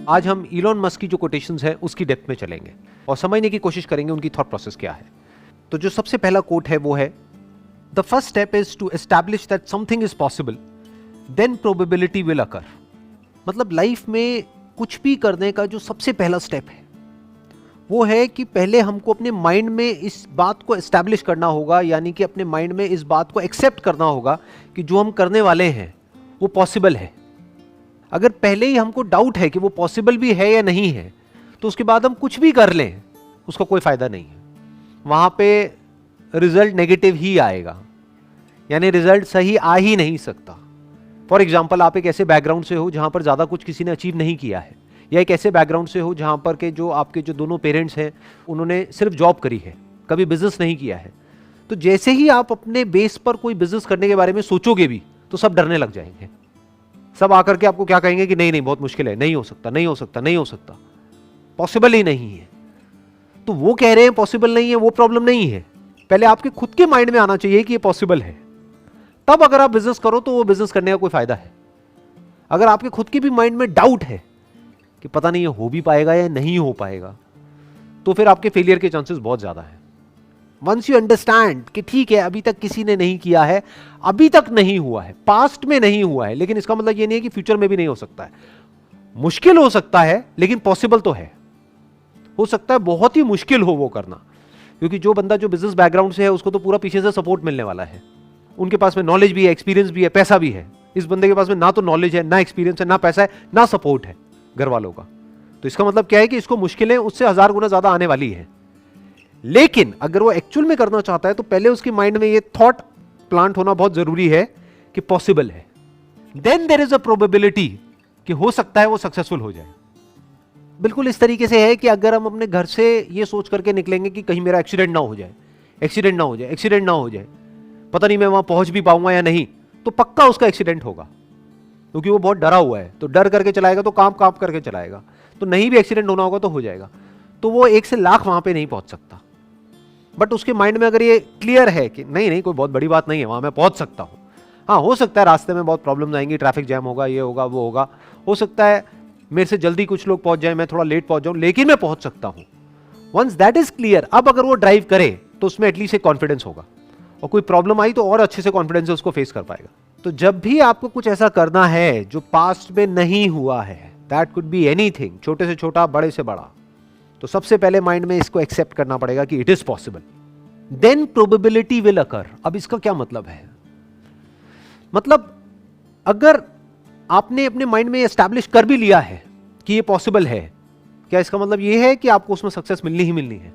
आज हम Elon Musk की जो कोटेशंस है उसकी डेप्थ में चलेंगे और समझने की कोशिश करेंगे उनकी थॉट प्रोसेस क्या है। तो जो सबसे पहला कोट है वो है, the first step is to establish that something is possible, then probability will occur. मतलब लाइफ में कुछ भी करने का जो सबसे पहला स्टेप है वो है कि पहले हमको अपने माइंड में इस बात को एस्टैब्लिश करना होगा, यानी कि अपने माइंड में इस बात को एक्सेप्ट करना होगा कि जो हम करने वाले हैं वो पॉसिबल है। अगर पहले ही हमको डाउट है कि वो पॉसिबल भी है या नहीं है, तो उसके बाद हम कुछ भी कर लें उसका कोई फायदा नहीं है, वहां पे रिजल्ट नेगेटिव ही आएगा, यानी रिजल्ट सही आ ही नहीं सकता। फॉर एग्जाम्पल, आप एक ऐसे बैकग्राउंड से हो जहां पर ज्यादा कुछ किसी ने अचीव नहीं किया है, या एक ऐसे बैकग्राउंड से हो जहां पर के जो आपके जो दोनों पेरेंट्स हैं उन्होंने सिर्फ जॉब करी है, कभी बिजनेस नहीं किया है। तो जैसे ही आप अपने बेस पर कोई बिजनेस करने के बारे में सोचोगे भी तो सब डरने लग जाएंगे। सब आकर के आपको क्या कहेंगे कि नहीं नहीं बहुत मुश्किल है, नहीं हो सकता, नहीं हो सकता, नहीं हो सकता, पॉसिबल ही नहीं है। तो वो कह रहे हैं पॉसिबल नहीं है, वो प्रॉब्लम नहीं है। पहले आपके खुद के माइंड में आना चाहिए कि ये पॉसिबल है, तब अगर आप बिजनेस करो तो वो बिजनेस करने का कोई फायदा है। अगर आपके खुद के भी माइंड में डाउट है कि पता नहीं ये हो भी पाएगा या नहीं हो पाएगा, तो फिर आपके फेलियर के चांसेस बहुत ज्यादा है। वंस यू अंडरस्टैंड कि ठीक है अभी तक किसी ने नहीं किया है, अभी तक नहीं हुआ है, पास्ट में नहीं हुआ है, लेकिन इसका मतलब ये नहीं है कि फ्यूचर में भी नहीं हो सकता है। मुश्किल हो सकता है लेकिन पॉसिबल तो है। हो सकता है बहुत ही मुश्किल हो वो करना, क्योंकि जो बंदा जो बिजनेस बैकग्राउंड से है उसको तो पूरा पीछे से सपोर्ट मिलने वाला है। उनके पास में नॉलेज भी है, एक्सपीरियंस भी है, पैसा भी है। इस बंदे के पास में ना तो नॉलेज है, ना एक्सपीरियंस है, ना पैसा है, ना सपोर्ट है घर वालों का। तो इसका मतलब क्या है कि इसको मुश्किलें उससे 1000 गुना ज्यादा आने वाली है। लेकिन अगर वो एक्चुअल में करना चाहता है तो पहले उसके माइंड में ये थॉट प्लांट होना बहुत जरूरी है कि पॉसिबल है। Then there is a probability कि हो सकता है वो सक्सेसफुल हो जाए। बिल्कुल इस तरीके से है कि अगर हम अपने घर से ये सोच करके निकलेंगे कि कहीं मेरा एक्सीडेंट ना हो जाए, एक्सीडेंट ना हो जाए, एक्सीडेंट ना हो जाए, पता नहीं मैं वहां पहुंच भी पाऊंगा या नहीं, तो पक्का उसका एक्सीडेंट होगा, क्योंकि वो बहुत डरा हुआ है। तो डर करके चलाएगा तो काम काम करके चलाएगा, तो नहीं भी एक्सीडेंट होना होगा तो हो जाएगा। तो वो 1 से लाख वहां पे नहीं पहुंच सकता। बट उसके माइंड में अगर ये क्लियर है कि नहीं नहीं कोई बहुत बड़ी बात नहीं है, वहां मैं पहुंच सकता हूं। हाँ, हो सकता है रास्ते में बहुत प्रॉब्लम आएंगी, ट्रैफिक जैम होगा, ये होगा, वो होगा, हो सकता है मेरे से जल्दी कुछ लोग पहुंच जाए, मैं थोड़ा लेट पहुंच जाऊं, लेकिन मैं पहुंच सकता हूं। वंस दैट इज क्लियर, अब अगर वो ड्राइव करे तो उसमें एटलीस्ट एक कॉन्फिडेंस होगा, और कोई प्रॉब्लम आई तो और अच्छे से कॉन्फिडेंस से उसको फेस कर पाएगा। तो जब भी आपको कुछ ऐसा करना है जो पास्ट में नहीं हुआ है, दैट कुड बी एनीथिंग, छोटे से छोटा, बड़े से बड़ा, तो सबसे पहले माइंड में इसको एक्सेप्ट करना पड़ेगा कि it is possible. Then probability will occur. अब इसका क्या मतलब है? मतलब अगर आपने अपने माइंड में एस्टैब्लिश कर भी लिया है कि ये पॉसिबल है, क्या इसका मतलब ये है कि आपको उसमें सक्सेस मिलनी ही मिलनी है?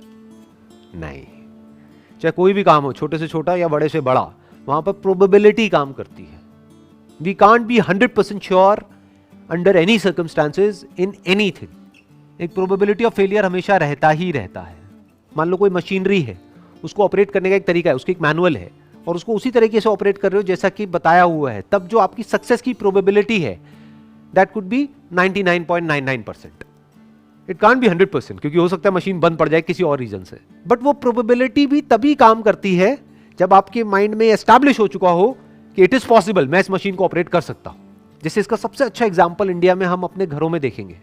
नहीं। चाहे कोई भी काम हो, छोटे से छोटा या बड़े से बड़ा, वहां पर प्रोबेबिलिटी काम करती है। We can't be 100% sure under any circumstances in anything. एक प्रोबेबिलिटी ऑफ फेलियर हमेशा रहता ही रहता है। मान लो कोई मशीनरी है, उसको ऑपरेट करने का एक तरीका है, उसकी एक मैनुअल है, और उसको उसी तरीके से ऑपरेट कर रहे हो जैसा कि बताया हुआ है, तब जो आपकी सक्सेस की प्रोबेबिलिटी है that could be 99.99%। It can't be 100%, क्योंकि हो सकता है मशीन बंद पड़ जाए किसी और रीजन से। बट वो प्रोबेबिलिटी भी तभी काम करती है जब आपके माइंड में एस्टैब्लिश हो चुका हो कि इट इज पॉसिबल, मैं इस मशीन को ऑपरेट कर सकता हूं। जैसे इसका सबसे अच्छा एग्जाम्पल इंडिया में हम अपने घरों में देखेंगे।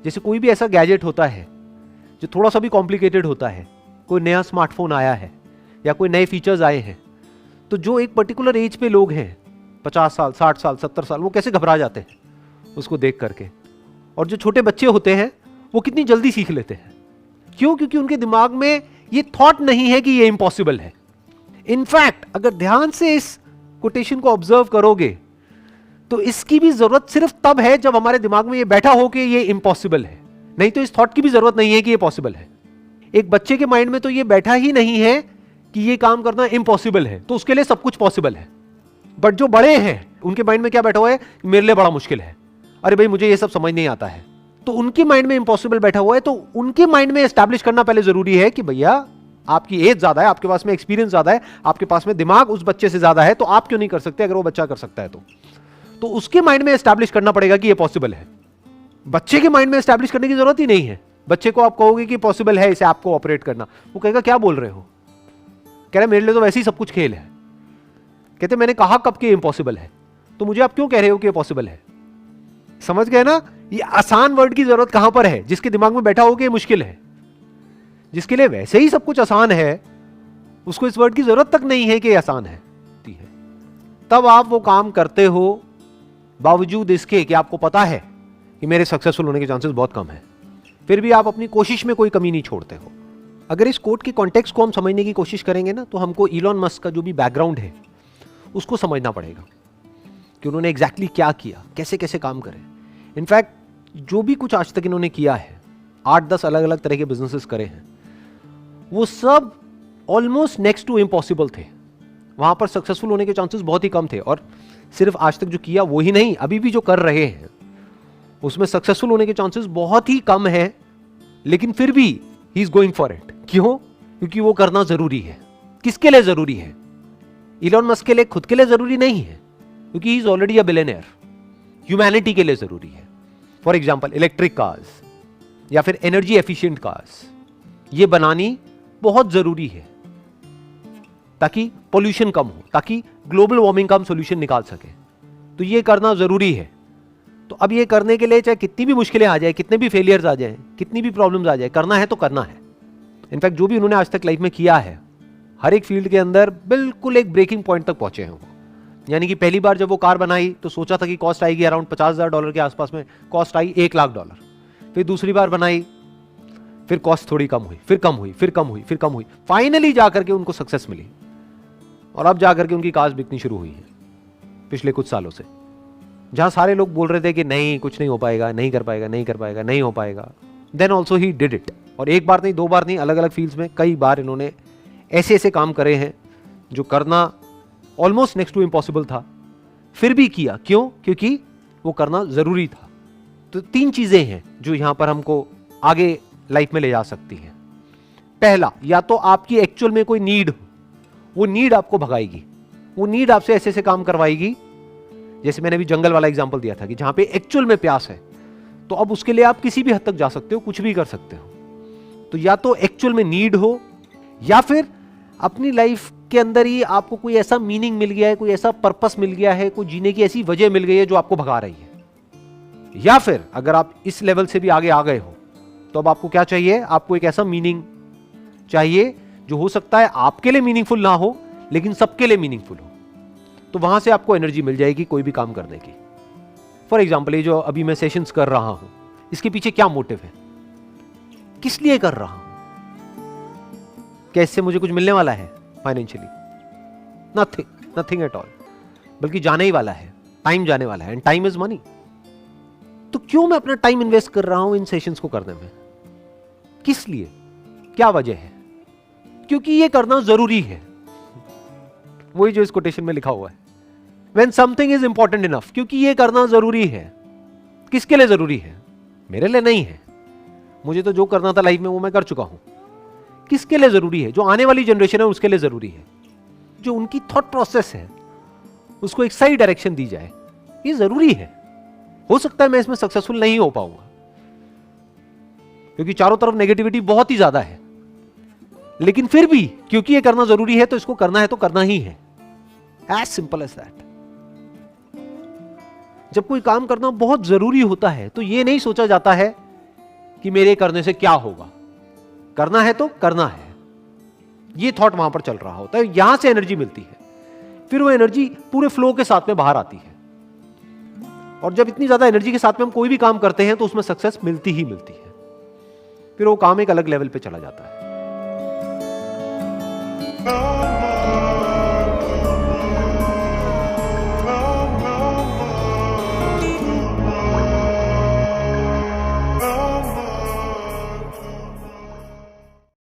जैसे कोई भी ऐसा गैजेट होता है जो थोड़ा सा भी कॉम्प्लिकेटेड होता है, कोई नया स्मार्टफोन आया है या कोई नए फीचर्स आए हैं, तो जो एक पर्टिकुलर एज पे लोग हैं, 50 साल, 60 साल, 70 साल, वो कैसे घबरा जाते हैं उसको देख करके। और जो छोटे बच्चे होते हैं वो कितनी जल्दी सीख लेते हैं। क्यों? क्योंकि उनके दिमाग में ये थॉट नहीं है कि ये इम्पॉसिबल है। इनफैक्ट अगर ध्यान से इस कोटेशन को ऑब्जर्व करोगे तो इसकी भी जरूरत सिर्फ तब है जब हमारे दिमाग में ये बैठा हो कि ये इम्पॉसिबल है, नहीं तो इस थॉट की भी जरूरत नहीं है कि ये पॉसिबल है। एक बच्चे के माइंड में तो ये बैठा ही नहीं है कि ये काम करना इम्पॉसिबल है, तो उसके लिए सब कुछ पॉसिबल है। बट जो बड़े हैं उनके माइंड में क्या बैठा हुआ है? मेरे लिए बड़ा मुश्किल है, अरे भाई मुझे ये सब समझ नहीं आता है। तो उनके माइंड में इम्पॉसिबल बैठा हुआ है, तो उनके माइंड में एस्टैब्लिश करना पहले जरूरी है कि भैया आपकी एज ज्यादा है, आपके पास में एक्सपीरियंस ज्यादा है, आपके पास में दिमाग उस बच्चे से ज्यादा है, तो आप क्यों नहीं कर सकते अगर वो बच्चा कर सकता है तो उसके माइंड में एस्टैब्लिश करना पड़ेगा कि ये पॉसिबल है। बच्चे के माइंड में एस्टैब्लिश करने की जरूरत ही नहीं है। बच्चे को आप कहोगे कि पॉसिबल है इसे आपको ऑपरेट करना, वो कहेगा क्या बोल रहे हो, कह रहे मेरे लिए तो वैसे ही सब कुछ खेल है। कहते मैंने कहा कब कि इम्पॉसिबल है, तो मुझे आप क्यों कह रहे हो कि ये पॉसिबल है? समझ गए ना? ये आसान वर्ड की जरूरत कहां पर है? जिसके दिमाग में बैठा हो कि ये मुश्किल है, जिसके लिए वैसे ही सब कुछ आसान है, उसको इस वर्ड की जरूरत तक नहीं है कि ये आसान है। तब आप वो काम करते हो बावजूद इसके कि आपको पता है कि मेरे सक्सेसफुल होने के चांसेस बहुत कम है, फिर भी आप अपनी कोशिश में कोई कमी नहीं छोड़ते हो। अगर इस कोट के कॉन्टेक्स्ट को हम समझने की कोशिश करेंगे ना, तो हमको इलॉन मस्क का जो भी बैकग्राउंड है उसको समझना पड़ेगा कि उन्होंने एग्जैक्टली क्या किया, कैसे कैसे काम करे। इनफैक्ट जो भी कुछ आज तक इन्होंने किया है, 8-10 अलग अलग तरह के बिजनेसेस करे हैं, वो सब ऑलमोस्ट नेक्स्ट टू इम्पॉसिबल थे। वहां पर सक्सेसफुल होने के चांसेस बहुत ही कम थे। और सिर्फ आज तक जो किया वो ही नहीं, अभी भी जो कर रहे हैं उसमें सक्सेसफुल होने के चांसेस बहुत ही कम है, लेकिन फिर भी he is going for it. क्यों? क्योंकि वो करना जरूरी है। किसके लिए जरूरी है? इलॉन मस्क के लिए खुद के लिए जरूरी नहीं है, क्योंकि he is already a billionaire. Humanity के लिए जरूरी है। फॉर एग्जाम्पल इलेक्ट्रिक कार्स या फिर एनर्जी एफिशिएंट कार्स, ये बनानी बहुत जरूरी है ताकि पोल्यूशन कम हो, ताकि ग्लोबल वार्मिंग का हम सोल्यूशन निकाल सके। तो ये करना जरूरी है। तो अब ये करने के लिए चाहे कितनी भी मुश्किलें आ जाए, कितने भी फेलियर्स आ जाए, कितनी भी प्रॉब्लम्स आ जाए, करना है तो करना है। इनफैक्ट जो भी उन्होंने आज तक लाइफ में किया है, हर एक फील्ड के अंदर बिल्कुल एक ब्रेकिंग पॉइंट तक पहुंचे हैं वो। यानी कि पहली बार जब वो कार बनाई तो सोचा था कि कॉस्ट आएगी अराउंड $50,000 के आसपास में, कॉस्ट आई $1,00,000। फिर दूसरी बार बनाई, फिर कॉस्ट थोड़ी कम हुई, फिर कम हुई, फिर कम हुई, फिर कम हुई, फाइनली जाकर के उनको सक्सेस मिली। और अब जाकर के उनकी कार्स बिकनी शुरू हुई है पिछले कुछ सालों से। जहां सारे लोग बोल रहे थे कि नहीं, कुछ नहीं हो पाएगा, नहीं कर पाएगा, नहीं कर पाएगा, नहीं हो पाएगा, then also he did it. और एक बार नहीं, दो बार नहीं, अलग अलग फील्ड्स में कई बार इन्होंने ऐसे ऐसे काम करे हैं जो करना ऑलमोस्ट नेक्स्ट टू इम्पॉसिबल था, फिर भी किया। क्यों? क्योंकि वो करना जरूरी था। तो 3 चीजें हैं जो यहां पर हमको आगे लाइफ में ले जा सकती हैं। पहला, या तो आपकी एक्चुअल में कोई नीड हो, वो नीड आपको भगाएगी, वो नीड आपसे ऐसे ऐसे काम करवाएगी। जैसे मैंने भी जंगल वाला एग्जांपल दिया था कि जहां पे एक्चुअल में प्यास है, तो अब उसके लिए आप किसी भी हद तक जा सकते हो, कुछ भी कर सकते हो। तो या तो एक्चुअल में नीड हो, या फिर अपनी लाइफ के अंदर ही आपको कोई ऐसा मीनिंग मिल गया है, कोई ऐसा पर्पस मिल गया है, कोई जीने की ऐसी वजह मिल गई है जो आपको भगा रही है। या फिर अगर आप इस लेवल से भी आगे आ गए हो, तो अब आपको क्या चाहिए? आपको एक ऐसा मीनिंग चाहिए जो हो सकता है आपके लिए मीनिंगफुल ना हो, लेकिन सबके लिए मीनिंगफुल हो। तो वहां से आपको एनर्जी मिल जाएगी कोई भी काम करने की। फॉर एग्जाम्पल, ये जो अभी मैं सेशंस कर रहा हूं, इसके पीछे क्या मोटिव है, किस लिए कर रहा हूं? क्या इससे मुझे कुछ मिलने वाला है financially? Nothing, nothing at all. बल्कि जाने ही वाला है, टाइम जाने वाला है, एंड टाइम इज मनी। तो क्यों मैं अपना टाइम इन्वेस्ट कर रहा हूं इन सेशंस को करने में? किस लिए? क्या वजह है? क्योंकि ये करना जरूरी है। वही जो इस कोटेशन में लिखा हुआ है, When something is important enough, क्योंकि ये करना जरूरी है। किसके लिए जरूरी है? मेरे लिए नहीं है। मुझे तो जो करना था लाइफ में वो मैं कर चुका हूं। किसके लिए जरूरी है? जो आने वाली जनरेशन है उसके लिए जरूरी है। जो उनकी थॉट प्रोसेस है उसको एक सही डायरेक्शन दी जाए, ये जरूरी है। हो सकता है मैं इसमें सक्सेसफुल नहीं हो पाऊंगा, क्योंकि चारों तरफ नेगेटिविटी बहुत ही ज्यादा है, लेकिन फिर भी क्योंकि ये करना जरूरी है तो इसको करना है तो करना ही है। As simple as that. जब कोई काम करना बहुत जरूरी होता है तो ये नहीं सोचा जाता है कि मेरे करने से क्या होगा, करना है तो करना है। ये थॉट वहां पर चल रहा होता है, यहां से एनर्जी मिलती है, फिर वो एनर्जी पूरे फ्लो के साथ में बाहर आती है। और जब इतनी ज्यादा एनर्जी के साथ में हम कोई भी काम करते हैं तो उसमें सक्सेस मिलती ही मिलती है। फिर वो काम एक अलग लेवल पे चला जाता है।